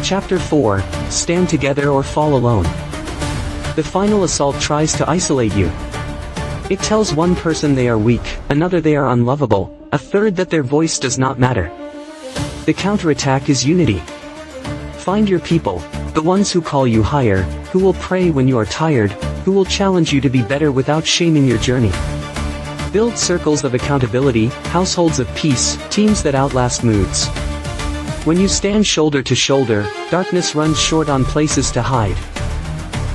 Chapter 4, Stand Together or Fall Alone. The final assault tries to isolate you. It tells one person they are weak, another they are unlovable, a third that their voice does not matter. The counterattack is unity. Find your people, the ones who call you higher, who will pray when you are tired, who will challenge you to be better without shaming your journey. Build circles of accountability, households of peace, teams that outlast moods. When you stand shoulder to shoulder, darkness runs short on places to hide.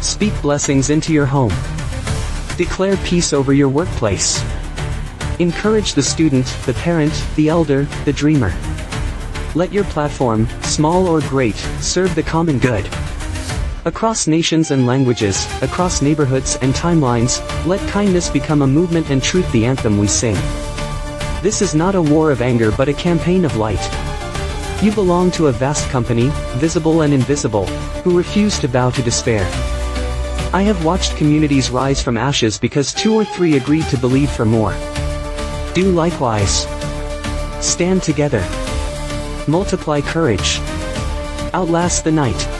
Speak blessings into your home. Declare peace over your workplace. Encourage the student, the parent, the elder, the dreamer. Let your platform, small or great, serve the common good. Across nations and languages, across neighborhoods and timelines, let kindness become a movement and truth the anthem we sing. This is not a war of anger but a campaign of light. You belong to a vast company, visible and invisible, who refuse to bow to despair. I have watched communities rise from ashes because 2 or 3 agreed to believe for more. Do likewise. Stand together. Multiply courage. Outlast the night.